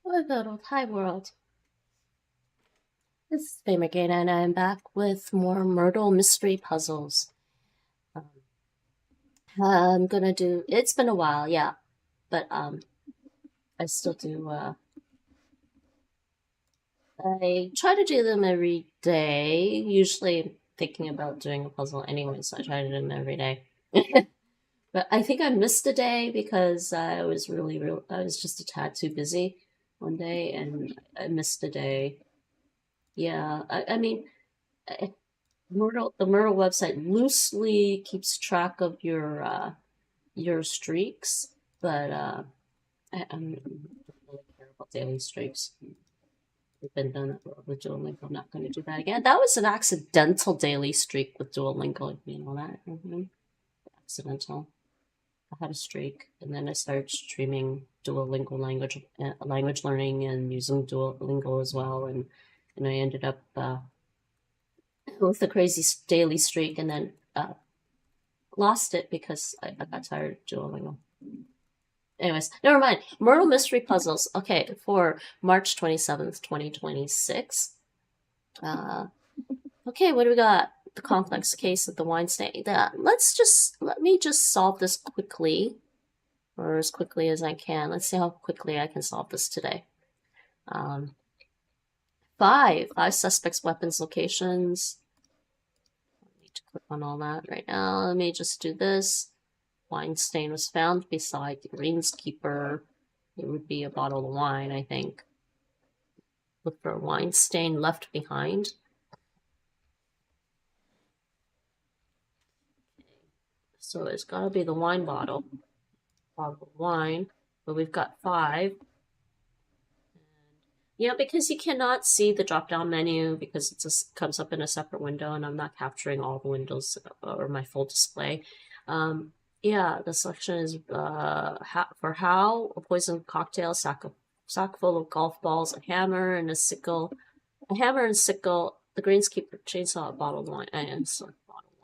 Hello, hi world. This is Famer Gain, and I'm back with more Myrtle mystery puzzles. Um, I'm gonna do. It's been a while, yeah, but I still do. I try to do them every day. Usually, thinking about doing a puzzle anyway, so I try to do them every day. But I think I missed a day because I was I was just a tad too busy one day, and I missed a day. Yeah, I mean. The Myrtle website loosely keeps track of your streaks, but I'm don't really care about daily streaks. We've been done with Duolingo. I'm not going to do that again. That was an accidental daily streak with Duolingo. You know that? Accidental. I had a streak, and then I started streaming Duolingo language learning and using Duolingo as well, and I ended up with a crazy daily streak, and then lost it because I got tired of Duolingo. Anyways, never mind. Myrtle Mystery Puzzles. Okay, for March 27th, 2026. Okay, what do we got? The complex case of the wine stain. Let me just solve this quickly, or as quickly as I can. Let's see how quickly I can solve this today. Five suspects, weapons, locations. I need to click on all that right now. Let me just do this. Wine stain was found beside the greenskeeper. It would be a bottle of wine, I think. Look for a wine stain left behind. So it's got to be the wine bottle. Bottle of wine. But we've got 5. Yeah, because you cannot see the drop-down menu because it just comes up in a separate window, and I'm not capturing all the windows or my full display. Yeah, the selection is for how a poison cocktail, sack full of golf balls, a hammer and a sickle, the greenskeeper chainsaw, a bottle of wine, and some bottle of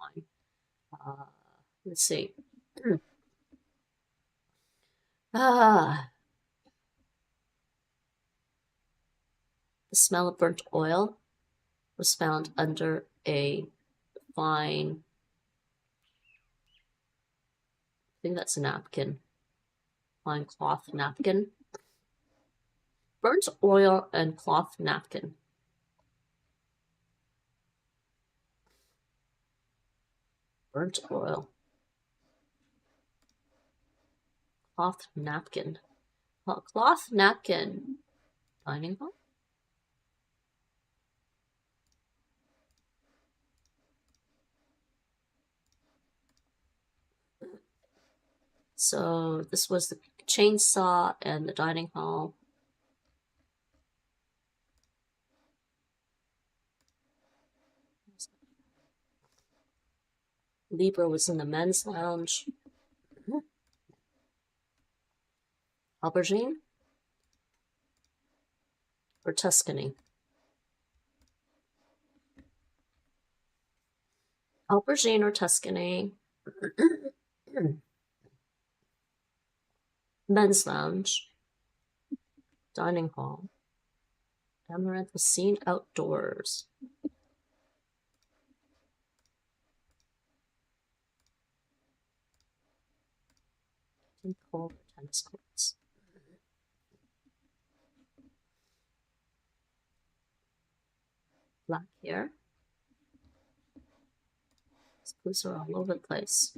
wine. Let's see. The smell of burnt oil was found under a fine. I think that's a napkin. Fine cloth napkin. Burnt oil and cloth napkin. Burnt oil. Cloth napkin. Cloth napkin. Dining hall? So this was the chainsaw and the dining hall. Libra was in the men's lounge. Aubergine or Tuscany? Aubergine or Tuscany? Men's lounge. Dining hall. Amaranth was seen outdoors. Cold tennis courts. Black hair. These clues are all over the place.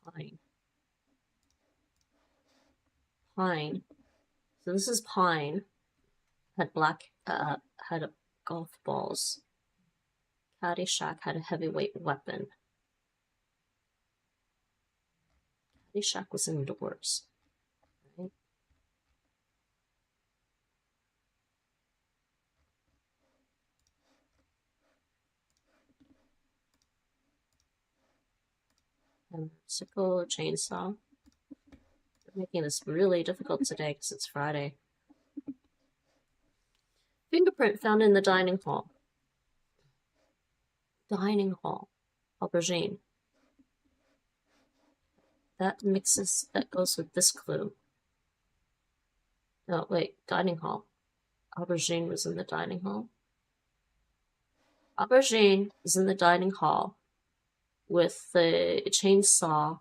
Pine. Pine. So this is pine. Had had golf balls. Caddyshack had a heavyweight weapon. Caddyshack was indoors. Right? And sickle, chainsaw. We're making this really difficult today because it's Friday. Fingerprint found in the dining hall. Dining hall. Aubergine. That goes with this clue. No, wait, dining hall. Aubergine was in the dining hall. Aubergine is in the dining hall with the chainsaw,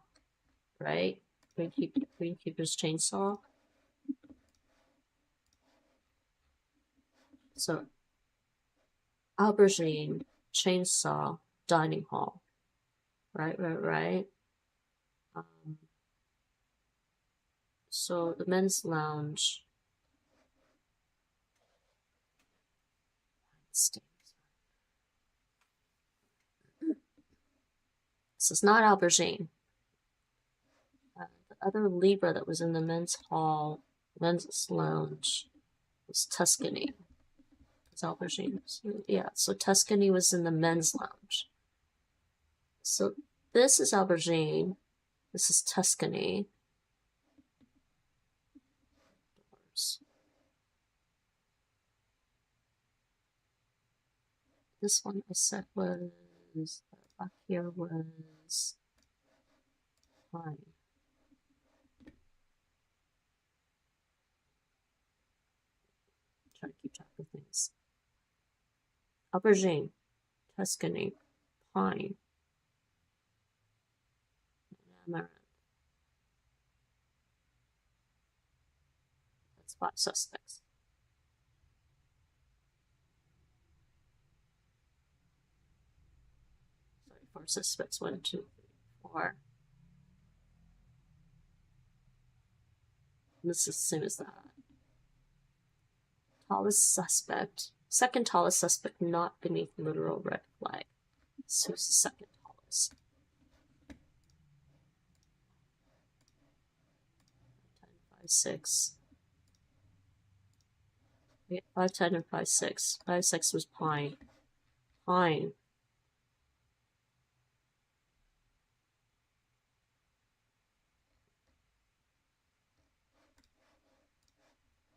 right? Greenkeeper's chainsaw. So, aubergine, chainsaw, dining hall. Right. So the men's lounge. This is not aubergine. The other Libra that was in the men's lounge was Tuscany. It's aubergine. Yeah, so Tuscany was in the men's lounge. So this is aubergine. This is Tuscany. This one I said was back here was fine. Try to keep track of things. Aubergine, Tuscany, pine, amaranth. That's 5 suspects. Sorry, 4 suspects. 1, 2, 3, 4. And this is the same as that. Tallest suspect. Second tallest suspect, not beneath literal red flag. So who's the second tallest? 10, 5, 6. We get 5, 10, and 5, 6. 5, 6 was pine. Pine.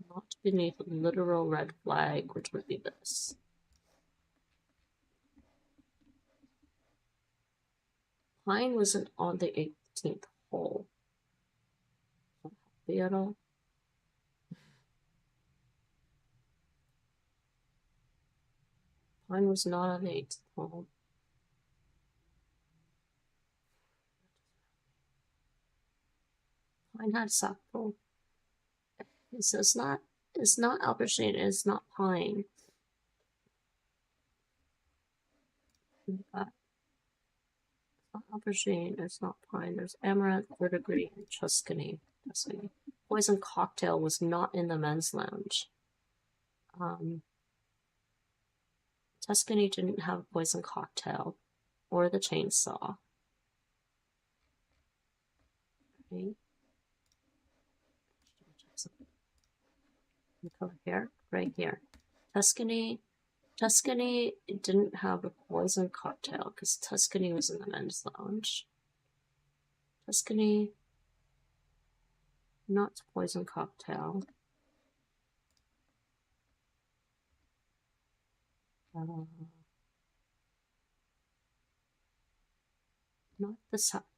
Not beneath literal red flag, which would be this. Pine wasn't on the 18th hole. Not happy at all. Pine was not on the 18th hole. Pine had Sackville. So it's not aubergine, it's not pine. It's not aubergine, it's not pine. There's amaranth, verdigris, and Tuscany. Poison cocktail was not in the men's lounge. Tuscany didn't have poison cocktail or the chainsaw. Okay. The color here, right here. Tuscany didn't have a poison cocktail because Tuscany was in the men's lounge. Tuscany, not poison cocktail.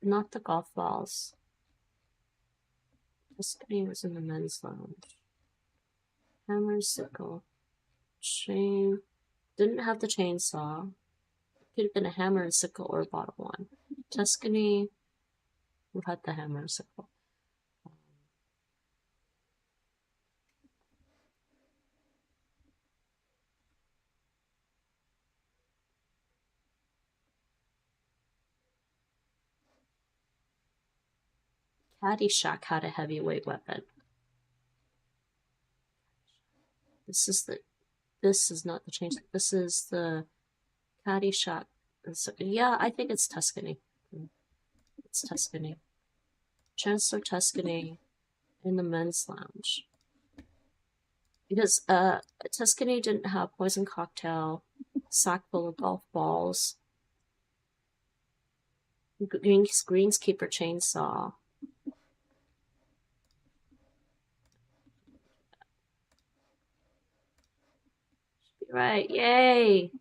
Not the golf balls. Tuscany was in the men's lounge. Hammer, sickle, chain. Didn't have the chainsaw. Could have been a hammer and sickle or bottom one. Tuscany, who had the hammer and sickle. Caddyshack had a heavyweight weapon. This is not the change. This is the Caddyshack. Yeah, I think it's Tuscany. It's Tuscany. Chancellor Tuscany in the men's lounge. Because Tuscany didn't have poison cocktail, sack full of golf balls, greenskeeper chainsaw. Right, yay!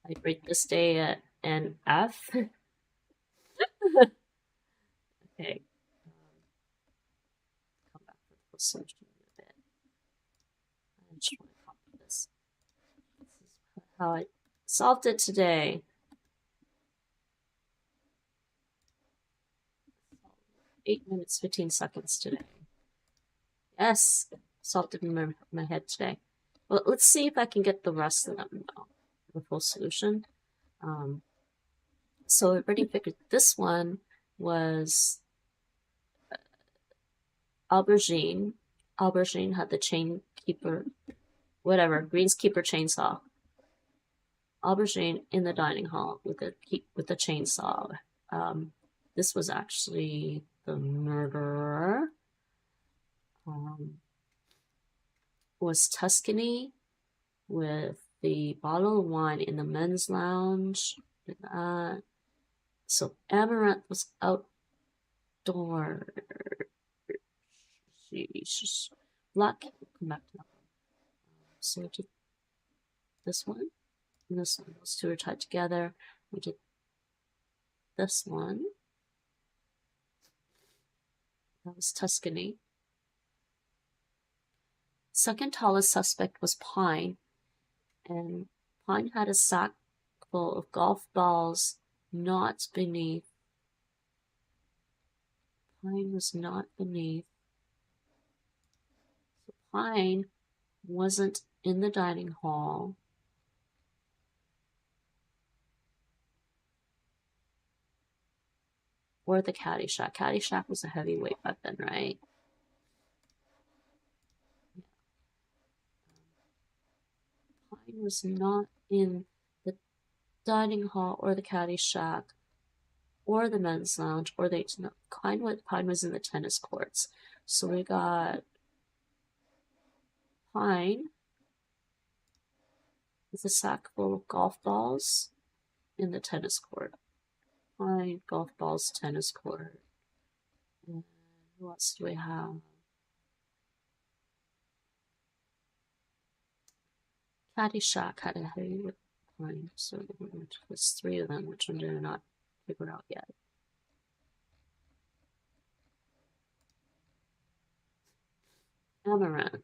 I rate this day at an F. Okay, solution a bit. I just want to copy this. This is how I solved it today. 8 minutes, 15 seconds today. Yes, solved it in my head today. Well, let's see if I can get the rest of them now. The full solution. So I already figured this one was aubergine. Aubergine had the chain keeper, whatever, greenskeeper chainsaw. Aubergine in the dining hall with the chainsaw. This was actually the murderer. Was Tuscany with the bottle of wine in the men's lounge. So Amaranth was outdoor. She's black. Come back to that one. So we did this one and this one. Those two are tied together. We did this one. That was Tuscany. Second tallest suspect was Pine, and Pine had a sack full of golf balls not beneath. Pine was not beneath. So Pine wasn't in the dining hall. Or the Caddyshack. Caddyshack was a heavyweight weapon, right? Pine was not in the dining hall or the Caddyshack or the men's lounge or the Pine was in the tennis courts. So we got Pine with a sack full of golf balls in the tennis court. Pine, golf balls, tennis court. And who else do we have? Caddyshack had a heavy Pine, so there's 3 of them, which one did I not figure out yet. Amaranth.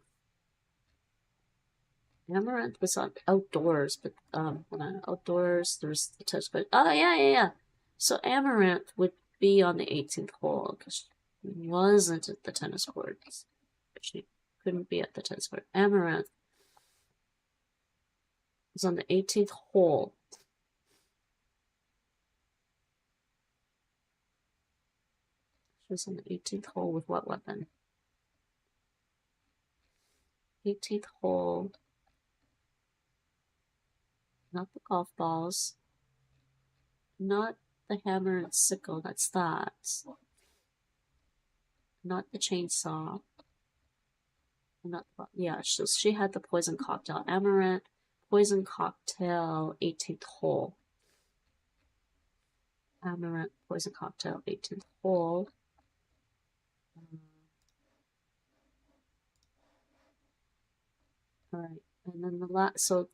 Amaranth was outdoors, but outdoors there's the test. But oh yeah. So Amaranth would be on the 18th hole because she wasn't at the tennis courts. She couldn't be at the tennis court. Amaranth was on the 18th hole. She was on the 18th hole with what weapon? 18th hole. Not the golf balls. Not the hammer and sickle. That's that. Not the chainsaw. Not so she had the poison cocktail. Amaranth, poison cocktail, 18th hole. Amaranth, poison cocktail, 18th hole. All right, and then the last. So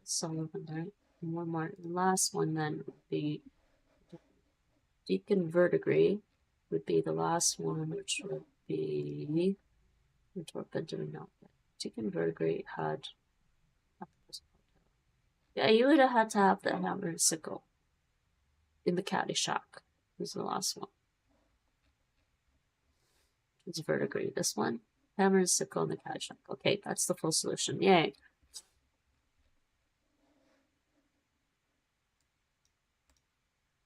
some of them, right? And one more. The last one then would be Deacon Verdigris would be the last one, which would be Benjamin Malcolm. Deacon Verdigris had. Yeah, you would have had to have the hammer and sickle in the Caddyshack. Was the last one. It's Verdigris. This one, hammer and sickle in the Caddyshack. Okay, that's the full solution. Yay.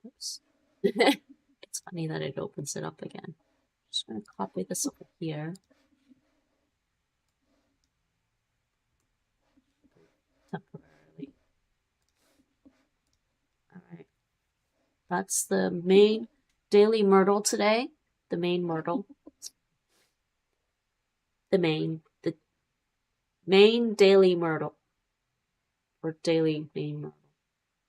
Oops. It's funny that it opens it up again. Just going to copy this over here. Temporarily. Alright. That's the main daily Murdle today. The main Murdle. The main daily Murdle. Or daily main Murdle.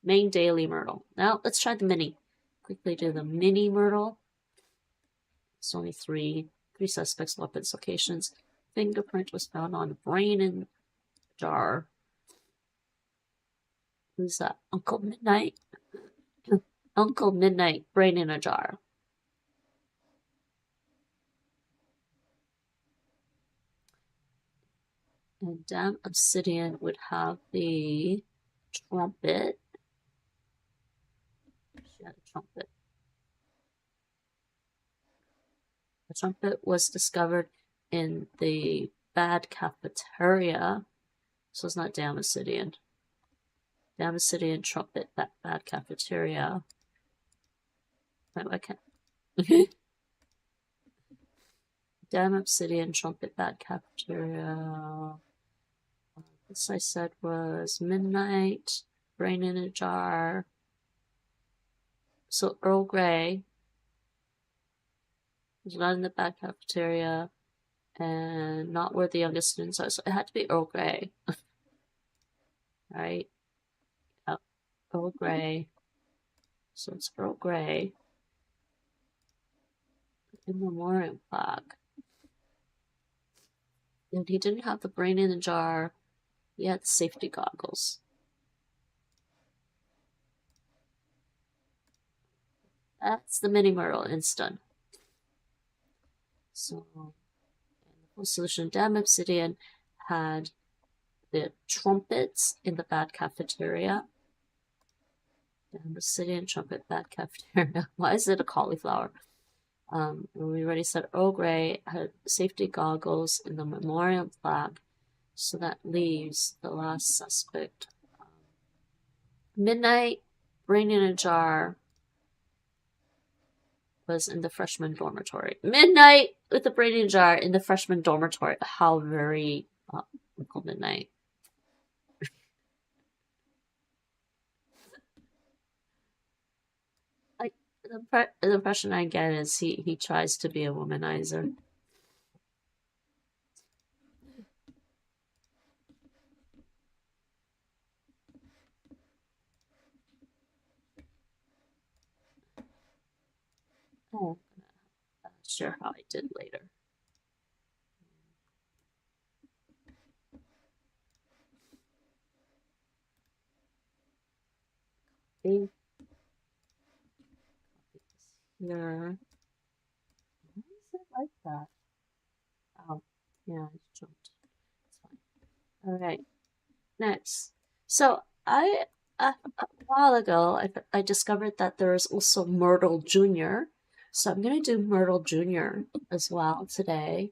Main daily Murdle. Now let's try the mini. Quickly do the mini Murdle. It's only three suspects, weapons, locations. Fingerprint was found on brain in jar. Who's that? Uncle Midnight? Uncle Midnight, brain in a jar. And damn obsidian would have the trumpet. She had a trumpet. The trumpet was discovered in the bad cafeteria. So it's not damn obsidian. Damn obsidian, trumpet, that bad cafeteria. Wait, I can't. Damn obsidian, trumpet, bad cafeteria. This I said was midnight, brain in a jar. So Earl Grey was not in the bad cafeteria and not where the youngest students are. So it had to be Earl Grey. Right? Yep. Earl Grey. So it's Earl Grey. In memoriam plaque. And he didn't have the brain in the jar. He had the safety goggles. That's the mini Myrtle instant. So, the full solution, damn obsidian had the trumpets in the bad cafeteria. Damn obsidian, trumpet, bad cafeteria. Why is it a cauliflower? We already said Earl Grey had safety goggles in the memoriam plaque. So that leaves the last suspect. Midnight, brain in a jar, was in the freshman dormitory. Midnight with the brain in a jar in the freshman dormitory. How very midnight. Like the impression I get is he tries to be a womanizer. Oh, I'm not sure how I did later. Here. Why is it like that? Oh, yeah, I jumped. It's fine. Alright, next. So, a while ago, I discovered that there is also Murdle Jr. So I'm going to do Murdle Jr. as well today.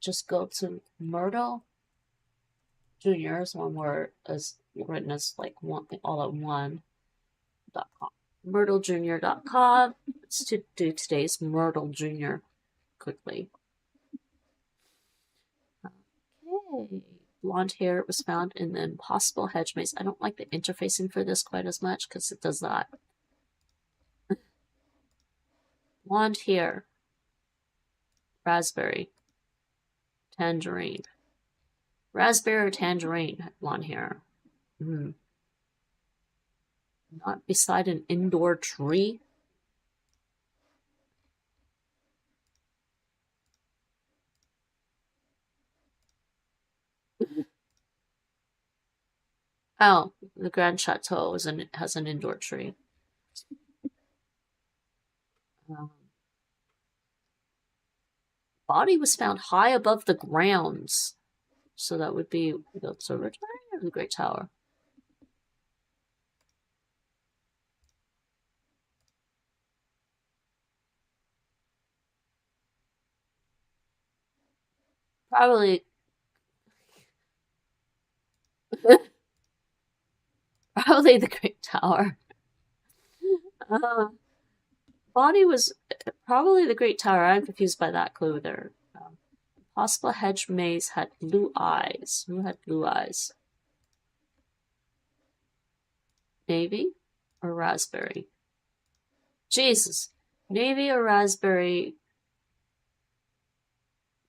Just go to Murdle Jr. is one word, as written as like one all at one.com. MyrtleJr.com. Let's do today's Myrtle Jr. quickly. Okay. Blonde hair was found in the impossible hedge maze. I don't like the interfacing for this quite as much because it does that. Blonde hair. Raspberry. Tangerine. Raspberry or tangerine blonde hair. Not beside an indoor tree. Oh, the Grand Chateau has an indoor tree. Body was found high above the grounds. So that would be the observatory or the Great Tower? Probably the Great Tower. Body was probably the Great Tower. I'm confused by that clue there. Possible hedge maze had blue eyes. Who had blue eyes? Navy or raspberry? Jesus. Navy or raspberry?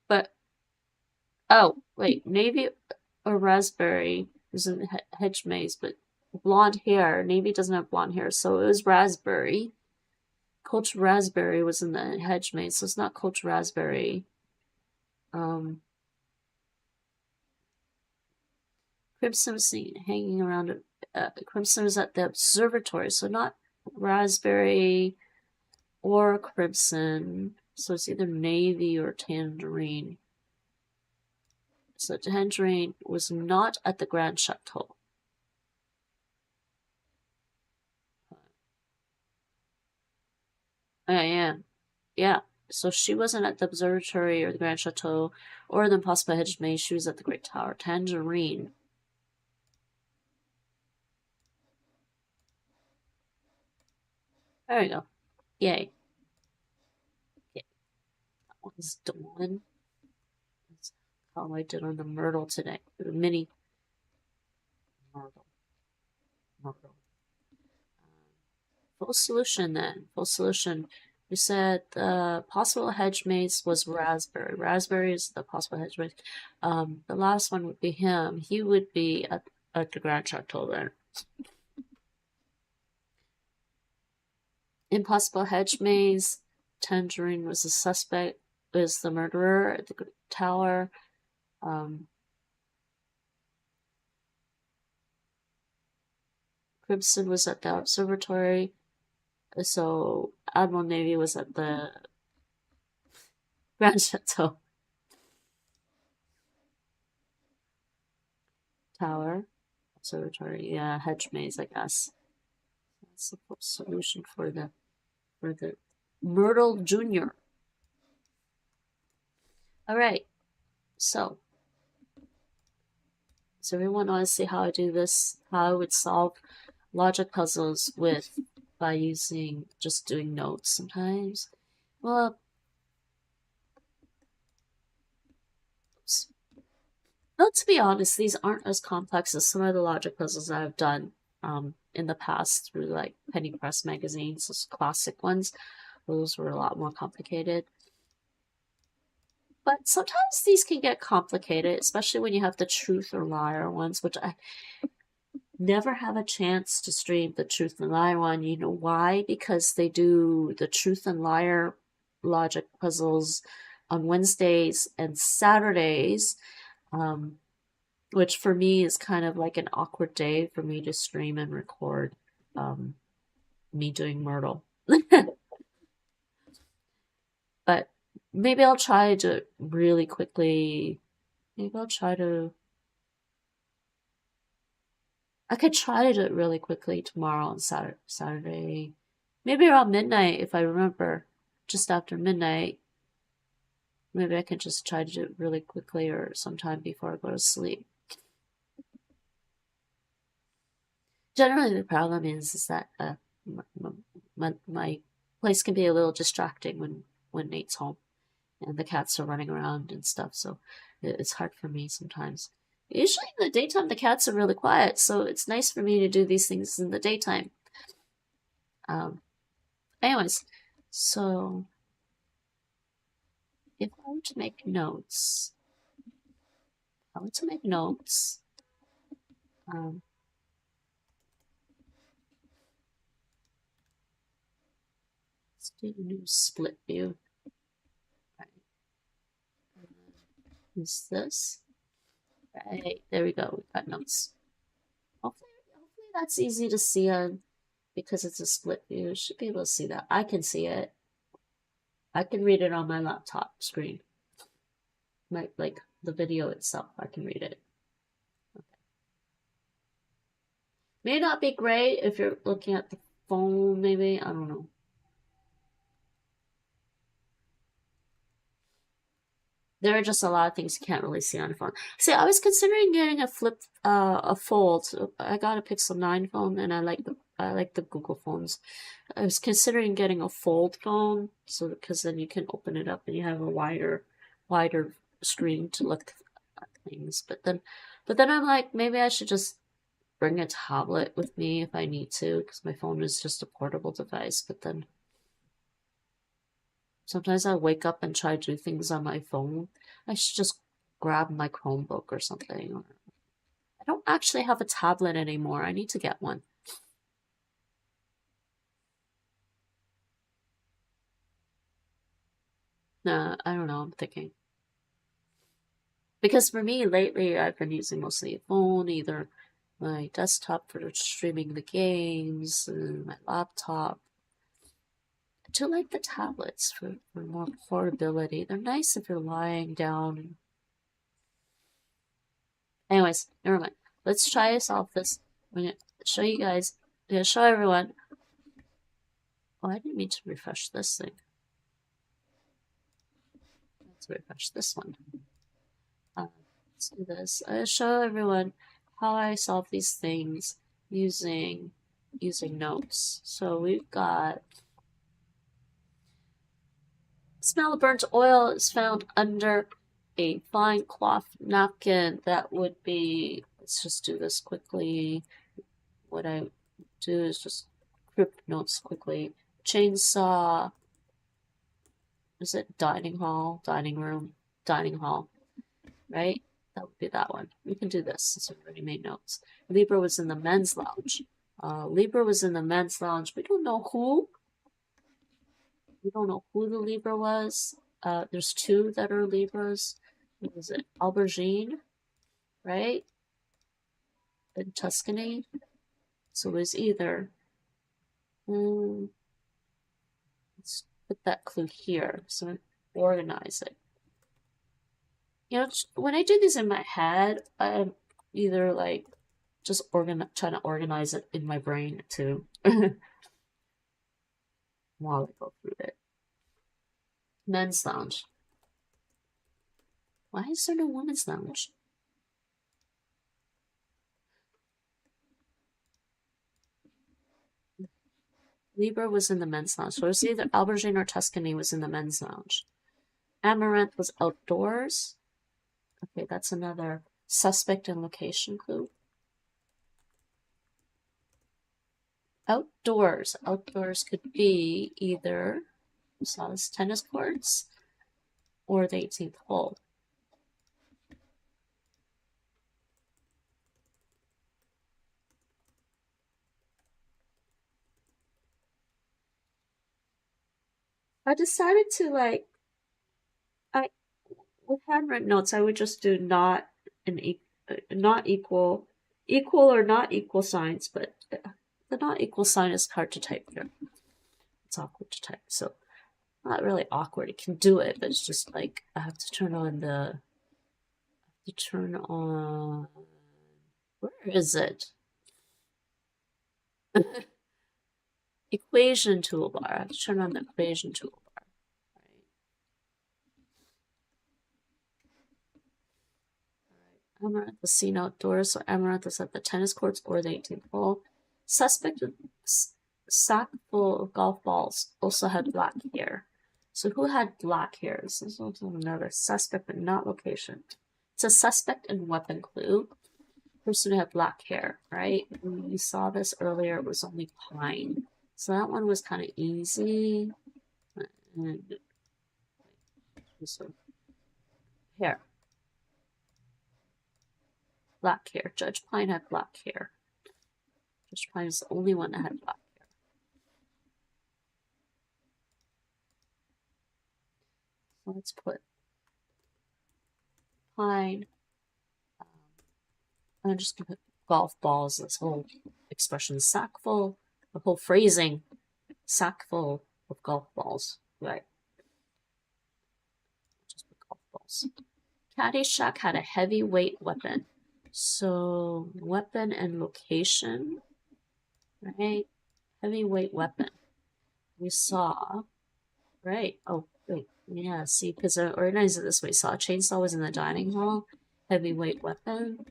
But, oh, wait. Navy or raspberry was in the hedge maze, but blonde hair. Navy doesn't have blonde hair, so it was raspberry. Coach Raspberry was in the hedge maze, so it's not Coach Raspberry. Crimson was seen hanging around. Crimson was at the observatory, so not Raspberry or Crimson. So it's either Navy or Tangerine. So Tangerine was not at the Grand Chateau. Yeah. So she wasn't at the observatory or the Grand Chateau or the Impossible Hedge Maze. She was at the Great Tower. Tangerine. There we go. Yay. Okay. That one's done. That's how I did on the Myrtle today. The mini Myrtle. Full solution then. Full solution. We said the possible hedge maze was raspberry. Raspberry is the possible hedge maze. The last one would be him. He would be at the Grand Chateau then. Impossible hedge maze. Tangerine was the suspect. Is the murderer at the tower. Crimson was at the observatory. So Admiral Navy was at the Grand Chateau. Tower. Observatory. Yeah, hedge maze, I guess. That's the solution for the Murdle Jr. Alright. So does everyone want to see how I do this? How I would solve logic puzzles by using just doing notes sometimes? Well, to be honest, these aren't as complex as some of the logic puzzles I've done in the past through like Penny Press magazines, those classic ones. Those were a lot more complicated. But sometimes these can get complicated, especially when you have the truth or liar ones, which I never have a chance to stream the truth and liar one. You know why? Because they do the truth and liar logic puzzles on Wednesdays and Saturdays, which for me is kind of like an awkward day for me to stream and record me doing Myrtle. But maybe I'll try to really quickly. Maybe I'll try to. I could try to do it really quickly tomorrow on Saturday. Maybe around midnight if I remember. Just after midnight. Maybe I can just try to do it really quickly or sometime before I go to sleep. Generally, the problem is that my place can be a little distracting when Nate's home and the cats are running around and stuff, so it's hard for me sometimes. Usually in the daytime, the cats are really quiet, so it's nice for me to do these things in the daytime. Anyways, so if I were to make notes, let's do a new split view. Right. Is this? Right, there we go. We've got notes. Hopefully that's easy to see on because it's a split view. Should be able to see that. I can see it. I can read it on my laptop screen. Like the video itself, I can read it. Okay. May not be great if you're looking at the phone, maybe. I don't know. There are just a lot of things you can't really see on a phone. See, I was considering getting a fold. I got a Pixel 9 phone, and I like the Google phones. I was considering getting a fold phone, so because then you can open it up and you have a wider screen to look at things. But then I'm like, maybe I should just bring a tablet with me if I need to, because my phone is just a portable device. But then sometimes I wake up and try to do things on my phone. I should just grab my Chromebook or something. I don't actually have a tablet anymore. I need to get one. Nah, I don't know. I'm thinking. Because for me, lately, I've been using mostly a phone, either my desktop for streaming the games, and my laptop. I do like the tablets for more portability. They're nice if you're lying down. Anyways, never mind. Let's try to solve this. I'm gonna show you guys. I'm gonna show everyone. Oh, I didn't mean to refresh this thing. Let's refresh this one. Let's do this. I'll show everyone how I solve these things using notes. So we've got smell of burnt oil is found under a fine cloth napkin. That would be, let's just do this quickly. What I do is just crypt notes quickly. Chainsaw. Is it dining hall, dining room, dining hall, right? That would be that one. We can do this since we already made notes. Libra was in the men's lounge. Libra was in the men's lounge. We don't know who. We don't know who the Libra was. There's two that are Libras. What was it? Aubergine, right? In Tuscany. So it was either. Let's put that clue here. So organize it. You know, when I do these in my head, I'm either like just trying to organize it in my brain too. While I go through it. Men's lounge. Why is there no women's lounge? Libra was in the men's lounge. So it was either Aubergine or Tuscany was in the men's lounge. Amaranth was outdoors. Okay, that's another suspect and location clue. Outdoors. Outdoors could be either, we saw this, tennis courts or the 18th hole. I decided to with handwritten notes, I would just do not equal or not equal signs, but the not equal sign is hard to type here. It's awkward to type, so not really awkward. It can do it, but it's just like I have to turn on where is it? Equation toolbar. I have to turn on the equation toolbar. Amaranth was seen outdoors, so Amaranth was at the tennis courts or the 18th hole. Suspect sack full of golf balls also had black hair. So who had black hair? This is also another suspect, but not location. It's a suspect and weapon clue. Person who had black hair, right? We saw this earlier. It was only pine. So that one was kind of easy. And hair. Black hair. Judge Pine had black hair. Judge Pine is the only one that had black hair. So let's put Pine. I'm just going to put golf balls. This whole expression, sack full, the whole phrasing, sack full of golf balls. Right. Just put golf balls. Caddyshack had a heavyweight weapon. So weapon and location, right? Heavyweight weapon. We saw, right? Oh, wait, yeah. See, because I organized it this way. Saw a chainsaw was in the dining hall. Heavyweight weapon.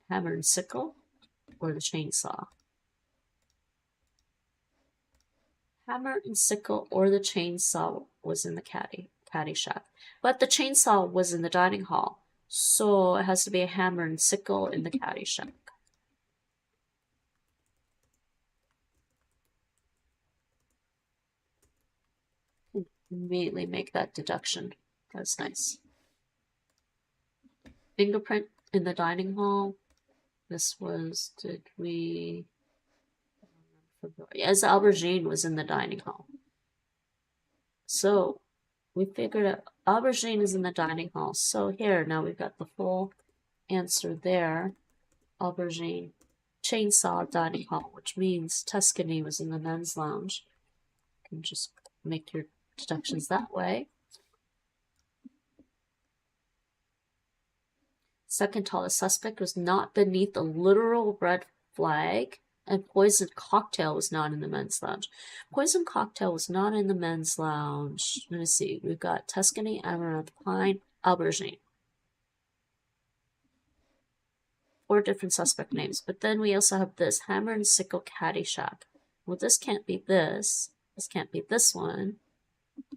Hammer and sickle, or the chainsaw. Hammer and sickle or the chainsaw was in the Caddyshack, but the chainsaw was in the dining hall. So it has to be a hammer and sickle in the Caddyshack. Immediately make that deduction. That's nice. Fingerprint in the dining hall. This was, did we? Yes, Aubergine was in the dining hall. So we figured out Aubergine is in the dining hall. So here, now we've got the full answer there. Aubergine, chainsaw, dining hall, which means Tuscany was in the men's lounge. You can just make your deductions that way. Second tallest suspect was not beneath the literal red flag, and Poison Cocktail was not in the men's lounge. Poison Cocktail was not in the men's lounge. Let me see. We've got Tuscany, Amaranth, Pine, Aubergine. 4 different suspect names. But then we also have this Hammer and Sickle Caddyshack. Well, this can't be this. This can't be this one.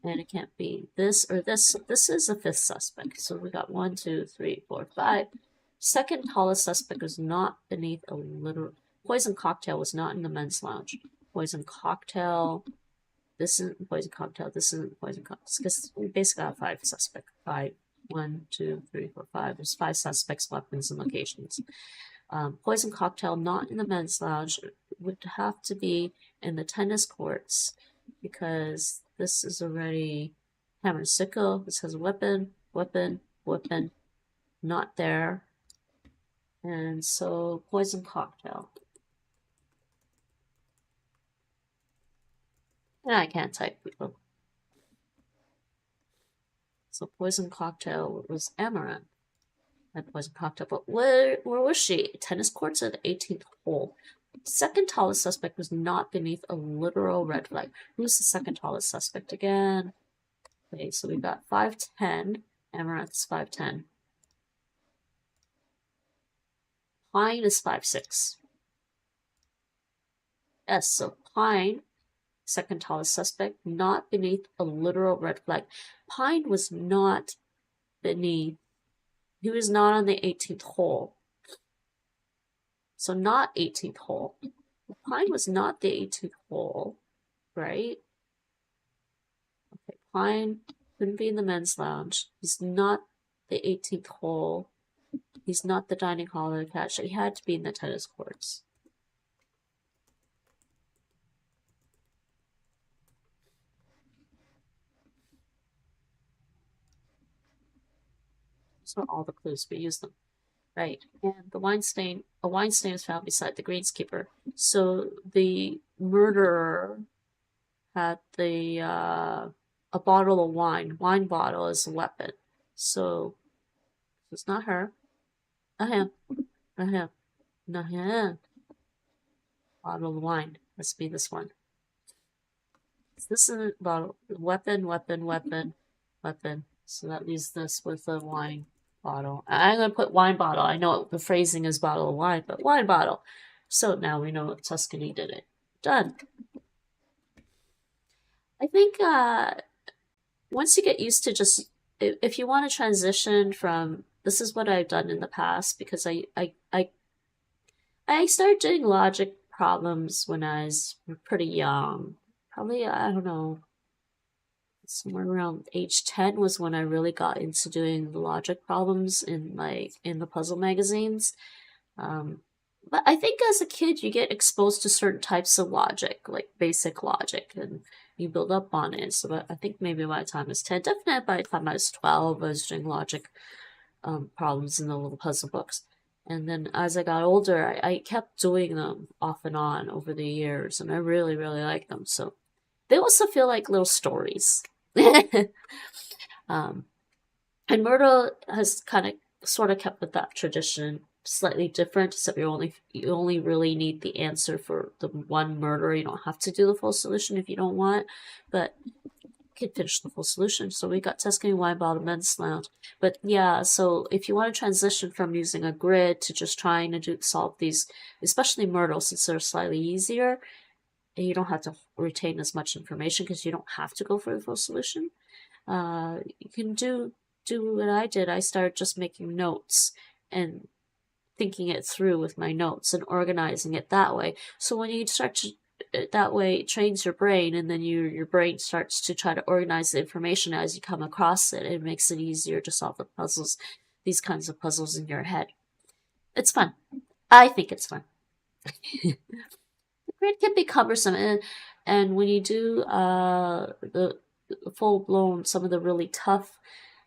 And it can't be this or this. So this is a 5th suspect. So we got 1, 2, 3, 4, 5. Second tallest suspect was not beneath a literal. Poison Cocktail was not in the men's lounge. Poison Cocktail. This isn't Poison Cocktail. This isn't Poison Cocktail. Because we basically have 5 suspects. 5. 1, 2, 3, 4, 5. There's 5 suspects, weapons, and locations. Poison Cocktail not in the men's lounge. It would have to be in the tennis courts because this is already Hammer and Sickle. This has weapon, weapon, weapon. Not there. And so Poison Cocktail. I can't type people. So Poison Cocktail was Amaranth. And Poison Cocktail, but where was she? Tennis courts at the 18th hole. Second tallest suspect was not beneath a literal red flag. Who's the second tallest suspect again? Okay, so we got 5'10". Amaranth's 5'10". Pine is 5'6". Yes, so Pine, second tallest suspect, not beneath a literal red flag. Pine was not beneath. He was not on the 18th hole. So not 18th hole. Pine was not the 18th hole, right? Okay, Pine couldn't be in the men's lounge. He's not the 18th hole. He's not the dining hall or the cat show. He had to be in the tennis courts. So all the clues, we use them. Right, and a wine stain was found beside the greenskeeper. So the murderer had a bottle of wine bottle as a weapon. So it's not her, not him, not him, not him. Bottle of wine. Must be this one. So this is a bottle. Weapon, weapon, weapon, weapon. So that leaves this with a wine bottle. I'm going to put wine bottle. I know the phrasing is bottle of wine, but wine bottle. So now we know Tuscany did it. Done. I think once you get used to just, if you want to transition from, this is what I've done in the past, because I started doing logic problems when I was pretty young. Probably, I don't know, somewhere around age 10 was when I really got into doing the logic problems in the puzzle magazines. But I think as a kid you get exposed to certain types of logic, like basic logic, and you build up on it. So I think maybe by the time I was 10, definitely by the time I was 12, I was doing logic problems in the little puzzle books. And then as I got older, I kept doing them off and on over the years, and I really, really like them. So they also feel like little stories. And Murdle has sort of kept with that tradition, slightly different, except you only really need the answer for the one murder. You don't have to do the full solution if you don't want, but you can finish the full solution. So we got Tuscany Wine Bottle, Men's Lounge. But yeah, so if you want to transition from using a grid to just trying to solve these, especially Murdle, since they're slightly easier, and you don't have to retain as much information because you don't have to go for the full solution. You can do what I did. I started just making notes and thinking it through with my notes and organizing it that way. So when you start to, that way it trains your brain, and then your brain starts to try to organize the information as you come across it. It makes it easier to solve the puzzles, these kinds of puzzles in your head. It's fun. I think it's fun. Grid can be cumbersome, and when you do the full-blown, some of the really tough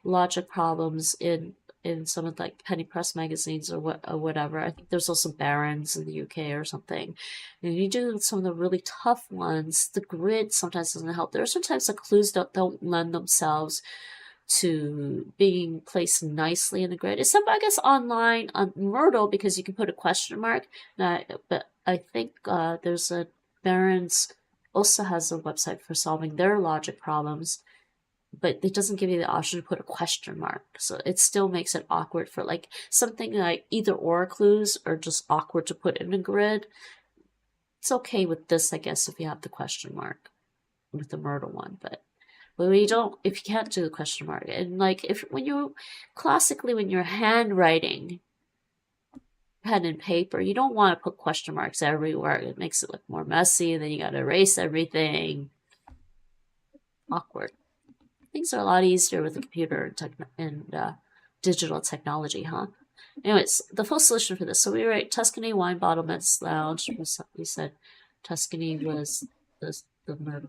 logic problems in some of like penny press magazines or whatever, I think there's also Barron's in the UK or something, and you do some of the really tough ones, the grid sometimes doesn't help. There are sometimes the clues don't lend themselves to being placed nicely in the grid. Except, I guess, online on Murdle, because you can put a question mark. But I think there's a Barron's also has a website for solving their logic problems, but it doesn't give you the option to put a question mark. So it still makes it awkward for like something like either or clues or just awkward to put in a grid. It's okay with this, I guess, if you have the question mark with the Myrtle one, but when you don't, if you can't do the question mark, and like when you're handwriting pen and paper, you don't want to put question marks everywhere. It makes it look more messy, and then you got to erase everything. Awkward. Things are a lot easier with the computer and digital technology, huh? Anyways, the full solution for this. So we write Tuscany Wine Bottle Men's Lounge. We said Tuscany was the murder.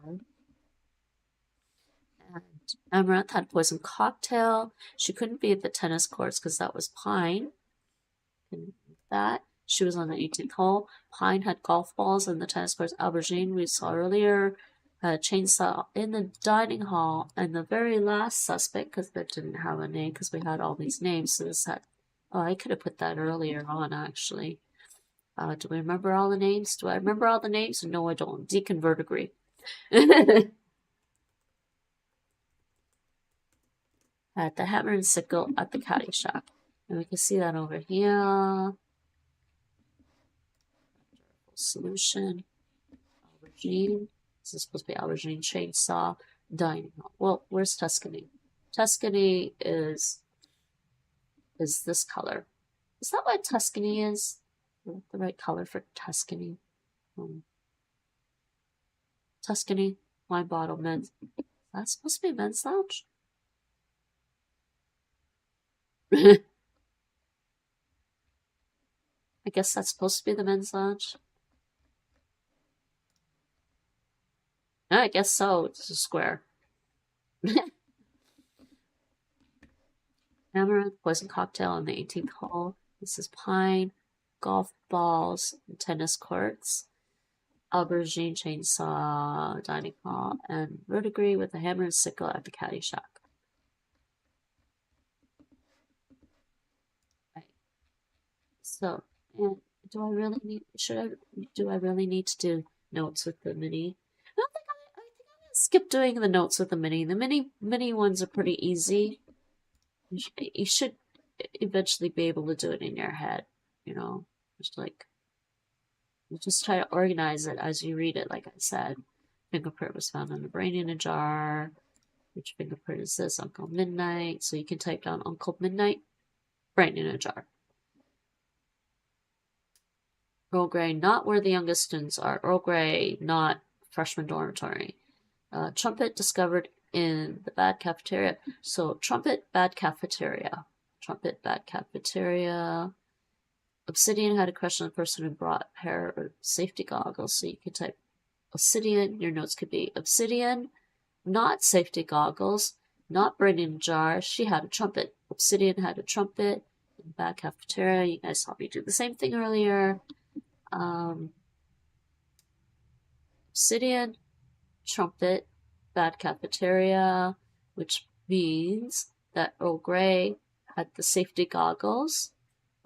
And Amaranth had poison cocktail. She couldn't be at the tennis courts because that was Pine. And that. She was on the 18th hole. Pine had golf balls in the tennis courts. Aubergine, we saw earlier, had a chainsaw in the dining hall. And the very last suspect, because that didn't have a name, because we had all these names, so this had... Oh, I could have put that earlier on, actually. Do we remember all the names? Do I remember all the names? No, I don't. Deacon Verdigris. At the hammer and sickle at the caddy shack. And we can see that over here. Solution. Aubergine. This is supposed to be aubergine chainsaw. Dining hall. Well, where's Tuscany? Tuscany is this color. Is that what Tuscany is? The right color for Tuscany. Tuscany, wine bottle, men's. That's supposed to be men's lounge? I guess that's supposed to be the men's lounge. I guess so. It's a square. Amaranth, poison cocktail on the 18th hole. This is Pine, golf balls, tennis courts, aubergine chainsaw, dining hall, and verdigris with a hammer and sickle at the caddy shack. Right. So, and do I really need to do notes with the mini? I think I'm gonna skip doing the notes with the mini. The mini ones are pretty easy. You should eventually be able to do it in your head, you know, just like, you just try to organize it as you read it. Like I said, fingerprint was found in the brain in a jar. Which fingerprint is this? Uncle Midnight. So you can type down Uncle Midnight, brain in a jar. Earl Grey, not where the youngest students are. Earl Grey, not freshman dormitory. Trumpet discovered in the bad cafeteria. So trumpet, bad cafeteria. Trumpet, bad cafeteria. Obsidian had a crush on the person who brought a pair of safety goggles. So you could type Obsidian. Your notes could be Obsidian, not safety goggles, not brain in a jar. She had a trumpet. Obsidian had a trumpet in the bad cafeteria. You guys saw me do the same thing earlier. Obsidian, trumpet, bad cafeteria, which means that Earl Grey had the safety goggles.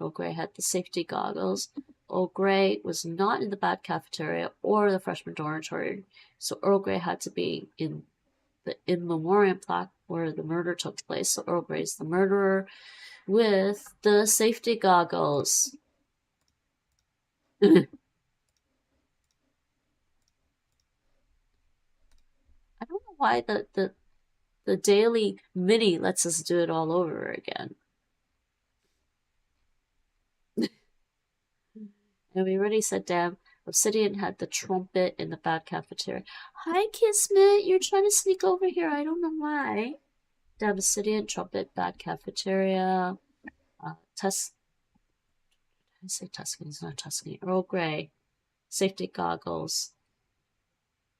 Earl Grey had the safety goggles. Earl Grey was not in the bad cafeteria or the freshman dormitory, so Earl Grey had to be in the in memoriam plaque where the murder took place. So Earl Grey's the murderer with the safety goggles. I don't know why the daily mini lets us do it all over again. And we already said, damn, Obsidian had the trumpet in the bad cafeteria. Hi, Kismet, you're trying to sneak over here. I don't know why. Damn, Obsidian, trumpet, bad cafeteria. I say Tuscany, it's not Tuscany. Earl Grey, safety goggles,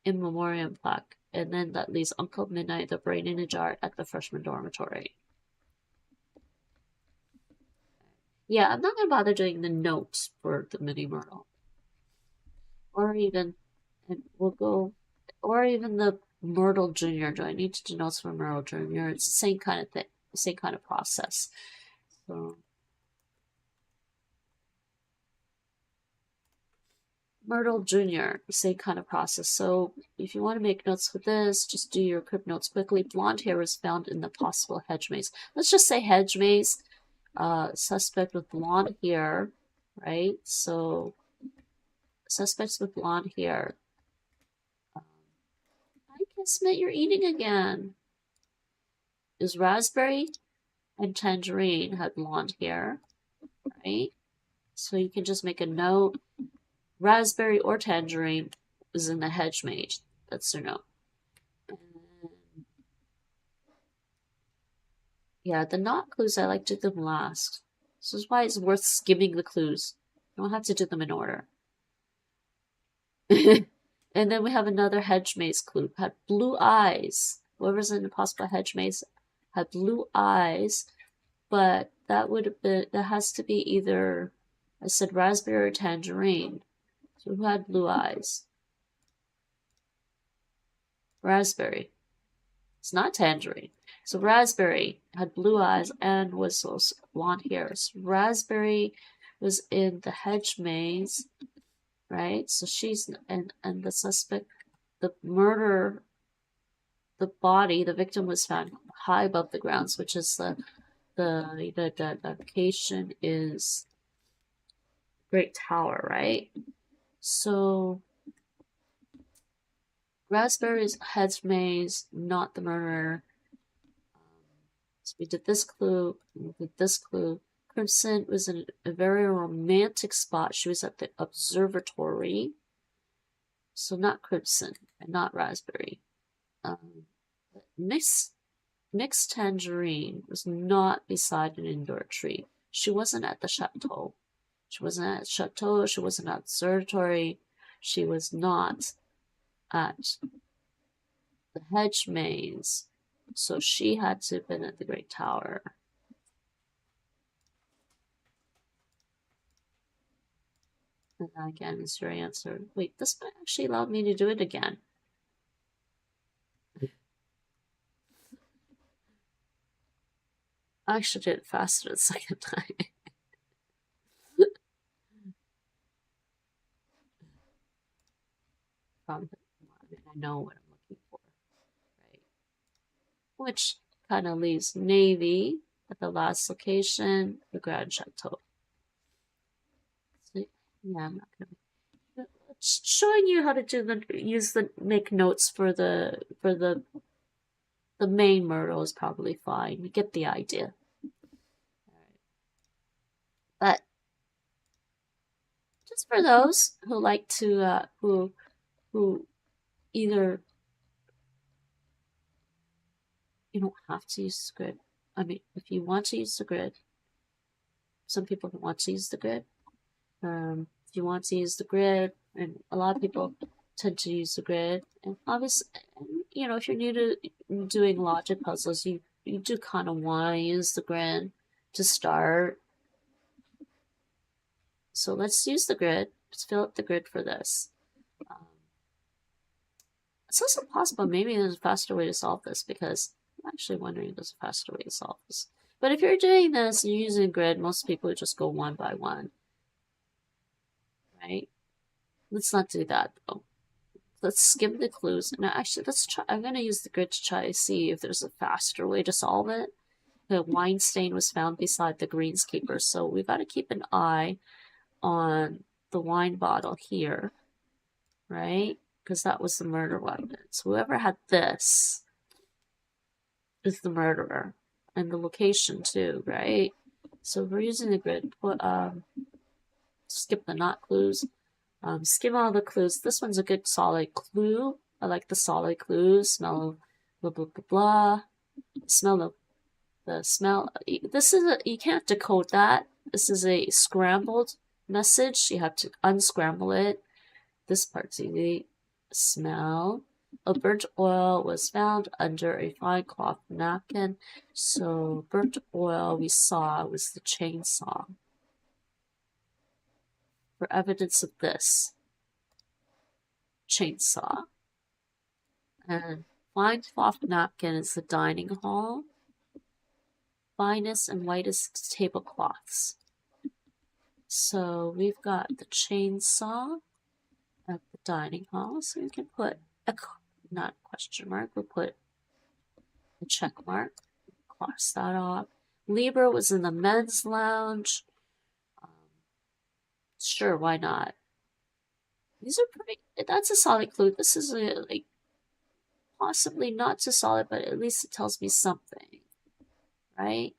in memoriam plaque. And then that leaves Uncle Midnight, the brain in a jar at the freshman dormitory. Yeah, I'm not going to bother doing the notes for the mini Myrtle. Or even, and we'll go, or even the Murdle Jr. Do I need to do notes for Murdle Jr.? It's the same kind of thing, same kind of process. So Murdle Jr., same kind of process. So if you want to make notes for this, just do your crypt notes quickly. Blonde hair was found in the possible hedge maze. Let's just say hedge maze. Suspect with blonde hair, right? So suspects with blonde hair. I can Smith, you're eating again. Is raspberry and tangerine had blonde hair, right? So you can just make a note. Raspberry or tangerine is in the hedge maze. That's their note. Yeah, the not clues, I like to do them last. This is why it's worth skimming the clues. You don't have to do them in order. And then we have another hedge maze clue. Had blue eyes. Whoever's in the possible hedge maze had blue eyes, but that would have been, that has to be either, I said raspberry or tangerine. So who had blue eyes? Raspberry. It's not tangerine. So raspberry had blue eyes and was also blonde hair. So raspberry was in the hedge maze, right? So she's and the suspect, the murder, the body, the victim was found high above the grounds, which is the location is Great Tower, right? So raspberry's hedge maze, not the murderer. So we did this clue, we did this clue. Crimson was in a very romantic spot. She was at the observatory. So not Crimson and not raspberry. Mixed tangerine was not beside an indoor tree. She wasn't at the chateau. She wasn't at the chateau. She wasn't at the observatory. She was not at the hedge maze. So she had to have been at the Great Tower. And that again is your answer. Wait, this might actually allow me to do it again. I actually did it faster the second time. I know what I'm looking for, right? Which kind of leaves Navy at the last location, the Grand Chateau. So, yeah, I'm not gonna. Showing you how to do make notes for the main Myrtle is probably fine. You get the idea. But just for those who like to who either you don't have to use the grid. I mean, if you want to use the grid, some people don't want to use the grid. If you want to use the grid, and a lot of people tend to use the grid, and obviously, you know, if you're new to doing logic puzzles, you do kind of want to use the grid to start. So let's use the grid. Let's fill up the grid for this. It's also possible maybe there's a faster way to solve this, because I'm actually wondering if there's a faster way to solve this. But if you're doing this and you're using a grid, most people would just go one by one. Right? Let's not do that though. Let's skim the clues. Now actually let's try, I'm gonna use the grid to try to see if there's a faster way to solve it. The wine stain was found beside the greenskeeper, so we've got to keep an eye on the wine bottle here, right? Because that was the murder weapon. So whoever had this is the murderer, and the location too, right? So we're using the grid. Put skip the not clues. Skim all the clues. This one's a good solid clue. I like the solid clues. Smell blah blah blah blah. Smell the smell. This is you can't decode that. This is a scrambled message. You have to unscramble it. This part's easy. Smell. A burnt oil was found under a fine cloth napkin. So burnt oil we saw was the chainsaw. For evidence of this chainsaw. And Fine cloth napkin is the dining hall. Finest and whitest tablecloths. So we've got the chainsaw at the dining hall. So we can put a, not a question mark, we'll put a check mark. Cross that off. Libra was in the men's lounge. Sure, why not? These are pretty, that's a solid clue. This is like possibly not so solid, but at least it tells me something, right?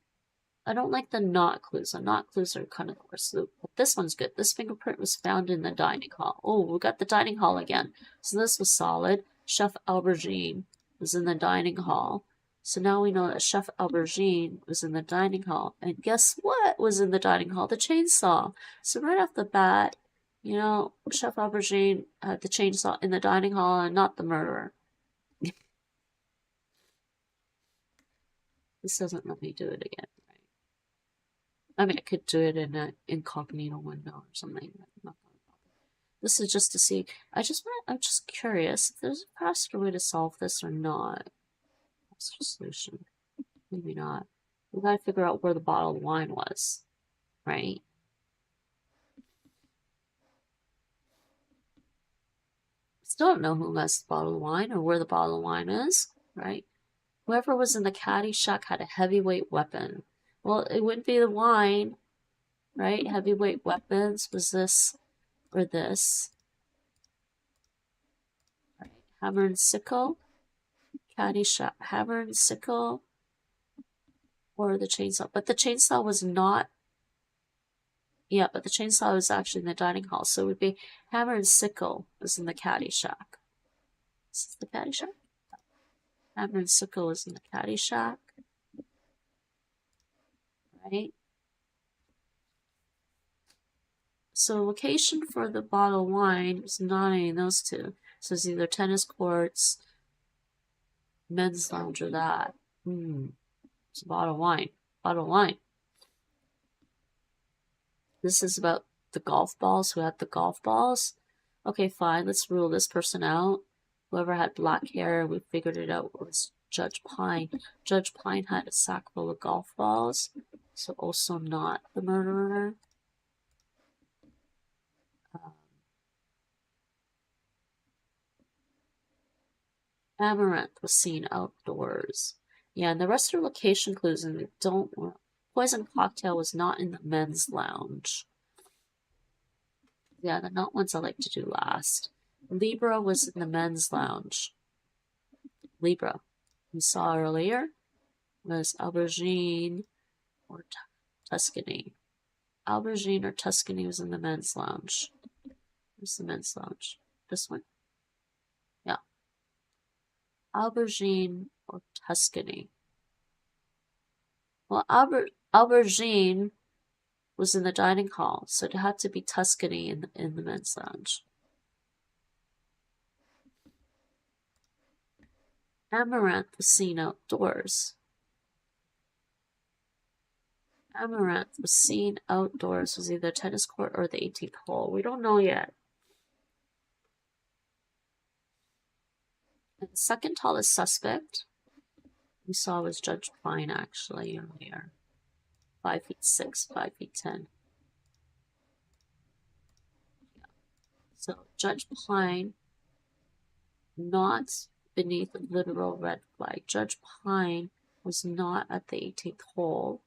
I don't like the not clues. The not clues are kind of coarse, but this one's good. This fingerprint was found in the dining hall. Oh, we got the dining hall again. So this was solid. Chef Aubergine was in the dining hall. So now we know that Chef Aubergine was in the dining hall. And guess what was in the dining hall? The chainsaw. So right off the bat, you know, Chef Aubergine had the chainsaw in the dining hall and not the murderer. This doesn't let me do it again, right? I mean, I could do it in an incognito window or something. This is just to see. I'm just curious if there's a faster way to solve this or not. What's the solution? Maybe not. We gotta figure out where the bottle of wine was, right? Still don't know who has the bottle of wine or where the bottle of wine is, right? Whoever was in the caddy shack had a heavyweight weapon. Well, it wouldn't be the wine, right? Heavyweight weapons was this or this. Right. Hammer and sickle. Caddy shack. Hammer and sickle. Or the chainsaw. But the chainsaw was not. Yeah, but the chainsaw was actually in the dining hall. So it would be hammer and sickle was in the caddy shack. This is the caddy shack. Hammer and sickle was in the caddy shack. Right? So location for the bottle of wine was not any of those two. So it's either tennis courts, men's lounge, or that. It's a bottle of wine. Bottle of wine. This is about the golf balls. Who had the golf balls? Okay, fine. Let's rule this person out. Whoever had black hair, we figured it out, was Judge Pine. Judge Pine had a sack full of golf balls, so also not the murderer. Amaranth was seen outdoors. Yeah, and the rest are location clues, and don't. Poison cocktail was not in the men's lounge. Yeah, the not ones I like to do last. Libra was in the men's lounge. Libra, we saw earlier, was aubergine or Tuscany. Aubergine or Tuscany was in the men's lounge. Where's the men's lounge? This one? Yeah. Aubergine or Tuscany. Well, aubergine was in the dining hall, so it had to be Tuscany in the men's lounge. Amaranth was seen outdoors. Amaranth was seen outdoors, was either tennis court or the 18th hole. We don't know yet. And the second tallest suspect we saw was Judge Pine, actually, earlier. 5'6", 5'10". Yeah. So Judge Pine, not beneath the literal red flag. Judge Pine was not at the 18th hole.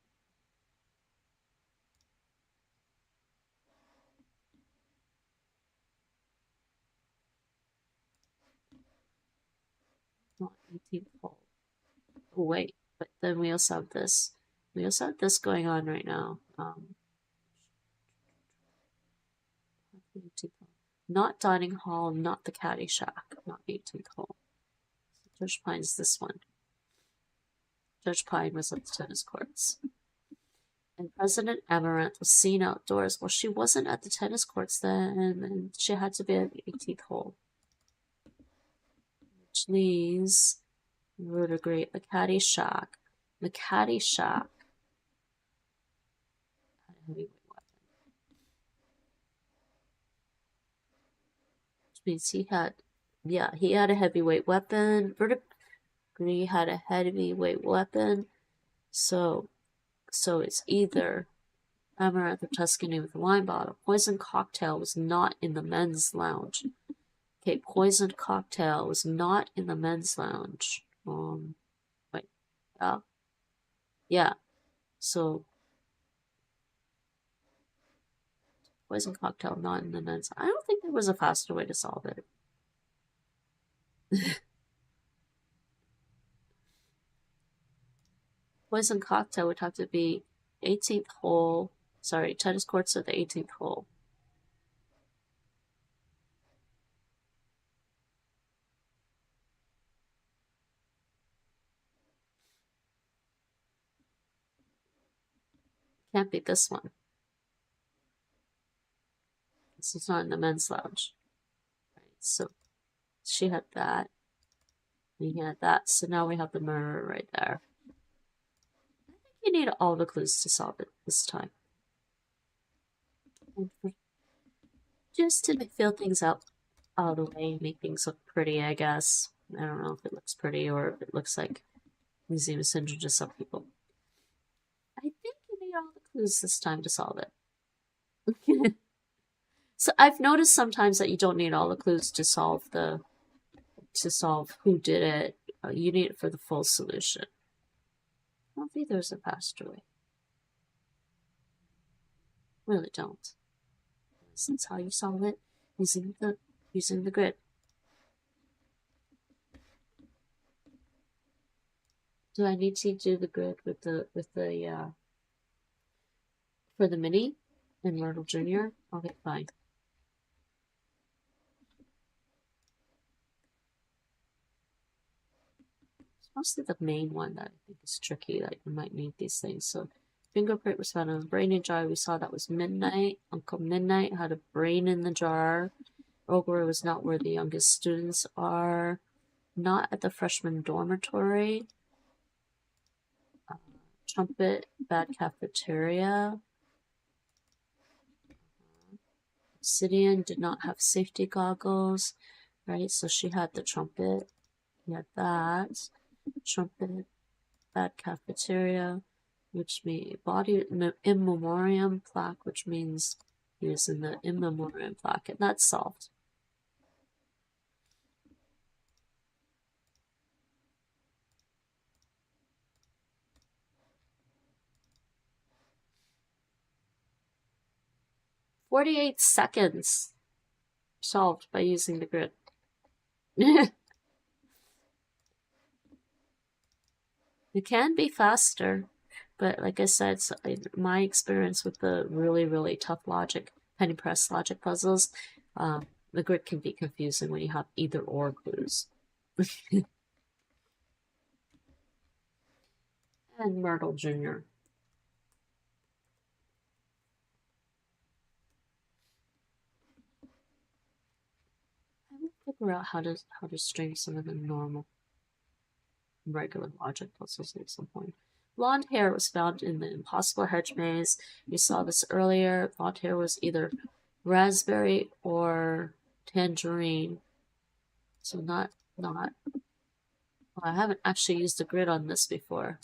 Not 18th hole. Oh, wait, but then we also have this. We also have this going on right now. Not dining hall, not the caddy shack, not 18th hole. So Judge Pine's this one. Judge Pine was at the tennis courts. And President Amaranth was seen outdoors. Well, she wasn't at the tennis courts then, and she had to be at the 18th hole. Which leaves vertebrae, the caddy shack. The caddy shack had a heavyweight weapon. Which means he had a heavyweight weapon. He had a heavyweight weapon, so it's either Amaranth or Tuscany with a wine bottle. Poison cocktail was not in the men's lounge. Okay, poisoned cocktail was not in the men's lounge. Wait, yeah. So poison cocktail not in the men's. I don't think there was a faster way to solve it. Poison cocktail would have to be 18th hole. Sorry, tennis courts at the 18th hole. Can't be this one. This is not in the men's lounge. Right, so she had that. He had that. So now we have the mirror right there. I think you need all the clues to solve it this time. Just to fill things out of the way, make things look pretty, I guess. I don't know if it looks pretty or if it looks like Museum Syndrome to some people. I think you need all the clues this time to solve it. So I've noticed sometimes that you don't need all the clues to solve who did it. You need it for the full solution. I don't think there's a faster way. Really don't. That's how you solve it using the grid. Do I need to do the grid with the for the mini and Murdle Jr.? Okay, fine. It's mostly the main one that I think is tricky, that you might need these things. So fingerprint was found in a brain in jar. We saw that was Midnight. Uncle Midnight had a brain in the jar. Ogre was not where the youngest students are. Not at the freshman dormitory. Trumpet, bad cafeteria. Obsidian did not have safety goggles. Right, so she had the trumpet. He had that. Trumpet, bad cafeteria, which means body in memoriam plaque, which means he was in the in memoriam plaque, and that's solved. "48 seconds solved by using the grid." It can be faster, but like I said, so my experience with the really, really tough logic, penny press logic puzzles, the grid can be confusing when you have either or clues. And Murdle Jr. I will figure out how to string some of the normal regular logic puzzles at some point. Blonde hair was found in the impossible hedge maze. We saw this earlier. Blonde hair was either raspberry or tangerine. So not. Well, I haven't actually used the grid on this before.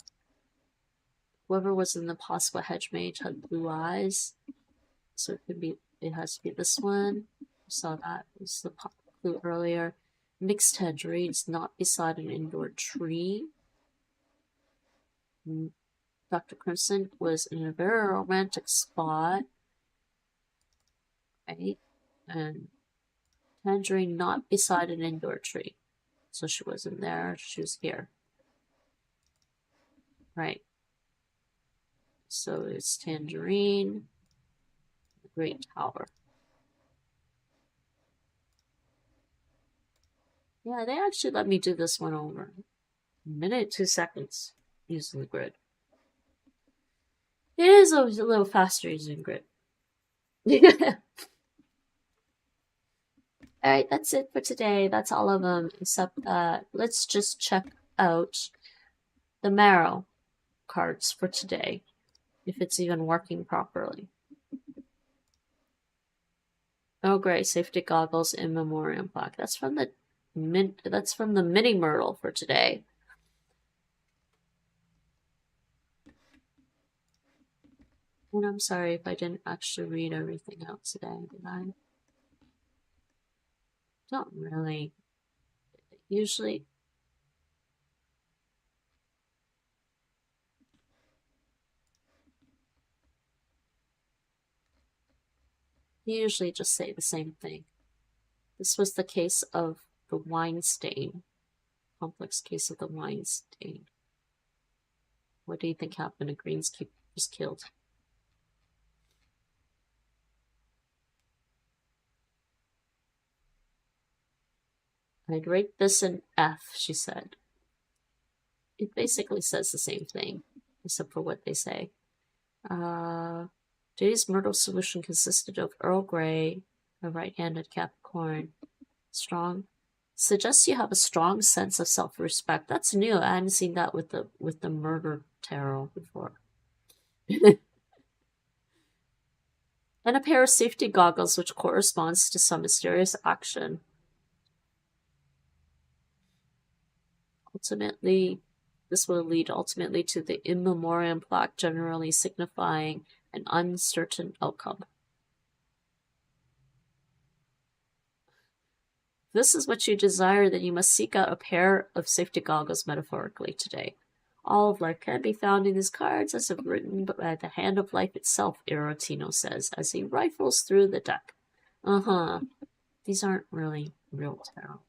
Whoever was in the impossible hedge maze had blue eyes. So it has to be this one. We saw that. It was the clue earlier. Mixed tangerines not beside an indoor tree. Dr. Crimson was in a very romantic spot. Right? And tangerine not beside an indoor tree. So she wasn't there, she was here. Right. So it's tangerine, the Great Tower. Yeah, they actually let me do this one over. 1 minute, 2 seconds using the grid. It is always a little faster using grid. Alright, that's it for today. That's all of them, except that let's just check out the marrow cards for today, if it's even working properly. Oh great, safety goggles in memoriam plaque. That's from the mini Myrtle for today. And I'm sorry if I didn't actually read everything out today, but I don't really. Usually, just say the same thing. This was the case of the wine stain. Complex case of the wine stain. What do you think happened? A greenskeeper was killed. I'd rate this an F, she said. It basically says the same thing, except for what they say. Today's Myrtle solution consisted of Earl Grey, a right-handed Capricorn. Strong. Suggests you have a strong sense of self-respect. That's new. I hadn't seen that with the Murder Tarot before. And a pair of safety goggles, which corresponds to some mysterious action. Ultimately, this will lead ultimately to the in memoriam plaque, generally signifying an uncertain outcome. If this is what you desire, then you must seek out a pair of safety goggles metaphorically today. All of life can be found in these cards, as if written by the hand of life itself, Erotino says, as he rifles through the deck. These aren't really real tarot.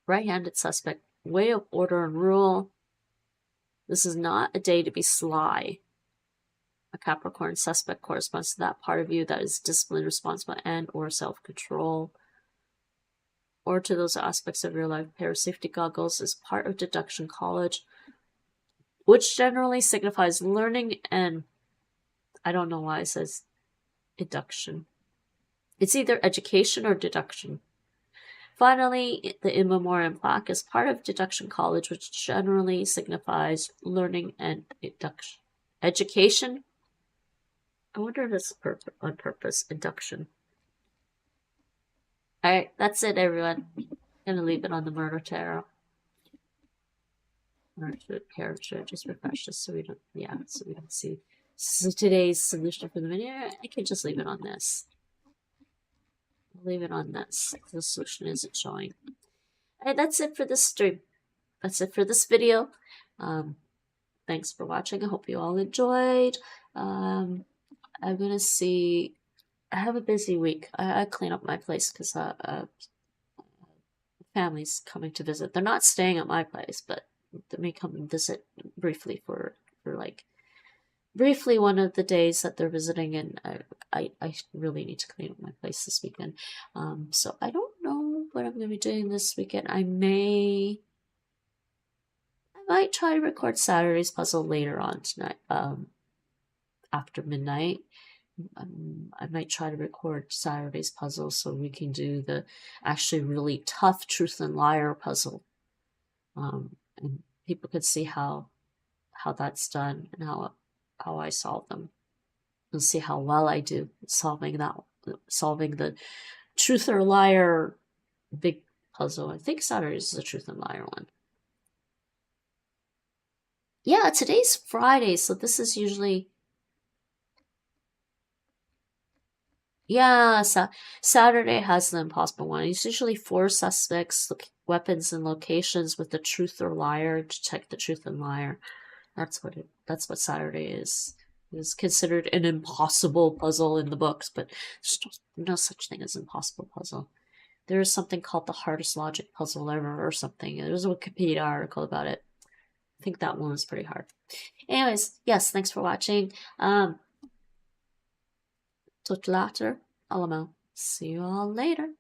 Right-handed suspect, way of order and rule. This is not a day to be sly. A Capricorn suspect corresponds to that part of you that is disciplined, responsible, and or self-control. Or to those aspects of your life. A pair of safety goggles is part of deduction college, which generally signifies learning and... I don't know why it says deduction. It's either education or deduction. Finally, the in memoriam plaque is part of deduction college, which generally signifies learning and deduction. Education? I wonder if it's on purpose. Induction. Alright, that's it, everyone. I'm gonna leave it on the Murder Tarot. Or should just refresh this so we don't, so we don't see. So today's solution for the video, I can just leave it on this. I'll leave it on this. The solution isn't showing. Alright, that's it for this stream. That's it for this video. Thanks for watching. I hope you all enjoyed. I'm gonna see. I have a busy week. I clean up my place because family's coming to visit. They're not staying at my place, but they may come and visit briefly for like briefly one of the days that they're visiting, and I really need to clean up my place this weekend. So I don't know what I'm gonna be doing this weekend. I might try to record Saturday's puzzle later on tonight, after midnight. I might try to record Saturday's puzzle so we can do the actually really tough truth and liar puzzle. And people could see how that's done and how I solve them, and see how well I do solving the truth or liar big puzzle. I think Saturday's is the truth and liar one. Yeah, today's Friday, so this is usually... Yeah, Saturday has the impossible one. It's usually 4 suspects, weapons, and locations with the truth or liar to check the truth and liar. That's what Saturday is. It's considered an impossible puzzle in the books, but there's no such thing as impossible puzzle. There is something called the hardest logic puzzle ever or something. There's a Wikipedia article about it. I think that one was pretty hard. Anyways, yes, thanks for watching. Tot later, allemaal. See you all later.